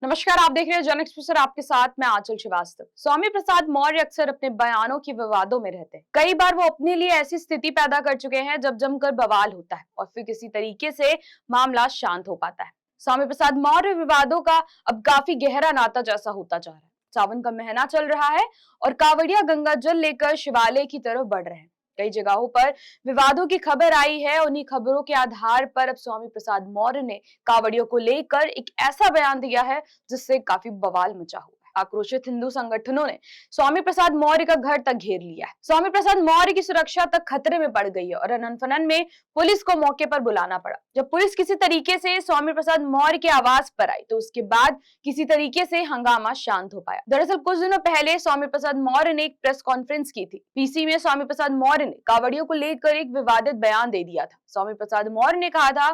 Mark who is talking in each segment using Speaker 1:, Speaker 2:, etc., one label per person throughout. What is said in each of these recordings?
Speaker 1: नमस्कार, आप देख रहे हैं जन एक्सप्रेस और आपके साथ मैं आंचल श्रीवास्तव। स्वामी प्रसाद मौर्य अक्सर अपने बयानों की विवादों में रहते हैं। कई बार वो अपने लिए ऐसी स्थिति पैदा कर चुके हैं जब जमकर बवाल होता है और फिर किसी तरीके से मामला शांत हो पाता है। स्वामी प्रसाद मौर्य विवादों का अब काफी गहरा नाता जैसा होता जा रहा है। सावन का महीना चल रहा है और कांवड़िया गंगा जल लेकर शिवालय की तरफ बढ़ रहे हैं। कई जगहों पर विवादों की खबर आई है। उन्हीं खबरों के आधार पर अब स्वामी प्रसाद मौर्य ने कांवड़ियों को लेकर एक ऐसा बयान दिया है जिससे काफी बवाल मचा हुआ है। आक्रोशित हिंदू संगठनों ने स्वामी प्रसाद मौर्य का घर तक घेर लिया है। स्वामी प्रसाद मौर्य की सुरक्षा तक खतरे में पड़ गई है और अनंत-फनन में पुलिस को मौके पर बुलाना पड़ा। जब पुलिस किसी तरीके से स्वामी प्रसाद मौर्य के आवास पर आई तो उसके बाद किसी तरीके से हंगामा शांत हो पाया। दरअसल कुछ दिनों पहले स्वामी प्रसाद मौर्य ने एक प्रेस कॉन्फ्रेंस की थी। पीसी में स्वामी प्रसाद मौर्य ने कांवड़ियों को लेकर एक विवादित बयान दे दिया था। स्वामी प्रसाद मौर्य ने कहा था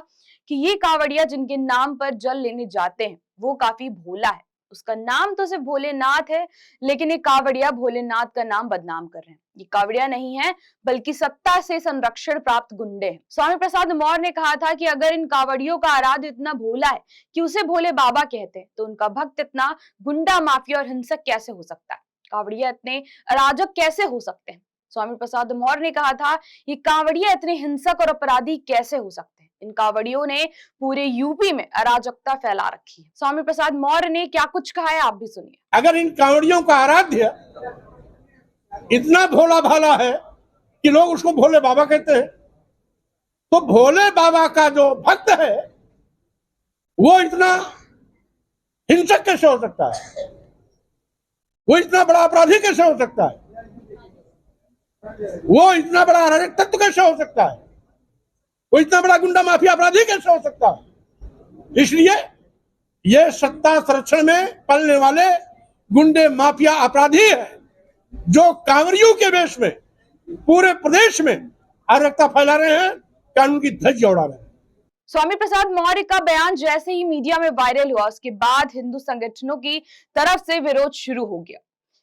Speaker 1: कि ये कांवड़िया जिनके नाम पर जल लेने जाते हैं वो काफी भोला है। उसका नाम तो सिर्फ भोलेनाथ है, लेकिन ये कांवड़िया भोलेनाथ का नाम बदनाम कर रहे हैं। ये कांवड़िया नहीं है बल्कि सत्ता से संरक्षण प्राप्त गुंडे हैं। स्वामी प्रसाद मौर्य ने कहा था कि अगर इन कांवड़ियों का आराध्य इतना भोला है कि उसे भोले बाबा कहते हैं तो उनका भक्त इतना गुंडा, माफिया और हिंसक कैसे हो सकता है? कांवड़िया इतने अराजक कैसे हो सकते हैं? स्वामी प्रसाद मौर्य ने कहा था ये कांवड़िया इतने हिंसक और अपराधी कैसे हो सकते हैं? इन कांवड़ियों ने पूरे यूपी में अराजकता फैला रखी है। स्वामी प्रसाद मौर्य ने क्या कुछ कहा है, आप भी सुनिए।
Speaker 2: अगर इन कांवड़ियों का आराध्य इतना भोला भाला है कि लोग उसको भोले बाबा कहते हैं, तो भोले बाबा का जो भक्त है वो इतना हिंसक कैसे हो सकता है? वो इतना बड़ा अपराधी कैसे हो सकता है? वो इतना बड़ा अराजक तत्व कैसे हो सकता है? वो इतना बड़ा गुंडा, माफिया, अपराधी कैसे हो सकता है? इसलिए ये सत्ता संरक्षण में पलने वाले गुंडे, माफिया, अपराधी है जो कांवड़ियों के वेश में पूरे प्रदेश में अराजकता फैला रहे हैं, कानून की धज्जियां उड़ा रहे हैं।
Speaker 1: स्वामी प्रसाद मौर्य का बयान जैसे ही मीडिया में वायरल हुआ उसके बाद हिंदू संगठनों की तरफ से विरोध शुरू हो गया।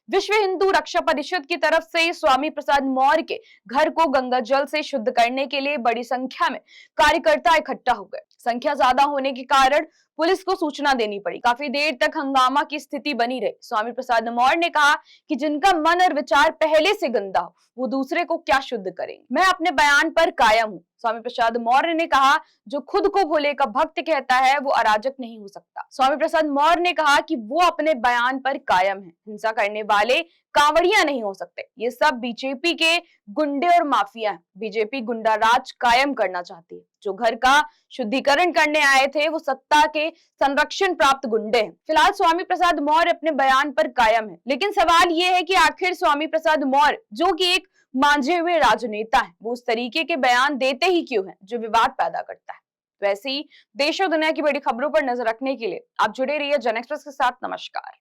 Speaker 1: विश्व हिंदू रक्षा परिषद की तरफ से स्वामी प्रसाद मौर्य के घर को गंगा जल से शुद्ध करने के लिए बड़ी संख्या में कार्यकर्ता इकट्ठा हो गए। संख्या ज्यादा होने के कारण पुलिस को सूचना देनी पड़ी। काफी देर तक हंगामा की स्थिति बनी रही। स्वामी प्रसाद मौर्य ने कहा कि जिनका मन और विचार पहले से गंदा हो वो दूसरे को क्या शुद्ध करेंगे। मैं अपने बयान पर कायम हूँ। स्वामी प्रसाद मौर्य ने कहा जो खुद को भोले का भक्त कहता है वो अराजक नहीं हो सकता। स्वामी प्रसाद मौर्य ने कहा कि वो अपने बयान पर कायम है। हिंसा करने वाले कांवड़िया नहीं हो सकते। ये सब बीजेपी के गुंडे और माफिया हैं। बीजेपी गुंडा राज कायम करना चाहती है। जो घर का शुद्धिकरण करने आए थे वो सत्ता के संरक्षण प्राप्त गुंडे हैं। फिलहाल स्वामी प्रसाद मौर्य अपने बयान पर कायम है, लेकिन सवाल ये है कि आखिर स्वामी प्रसाद मौर्य जो कि एक मांझे हुए राजनेता है वो उस तरीके के बयान देते ही क्यों है जो विवाद पैदा करता है। वैसे ही देश और दुनिया की बड़ी खबरों पर नजर रखने के लिए आप जुड़े रहिए जन एक्सप्रेस के साथ। नमस्कार।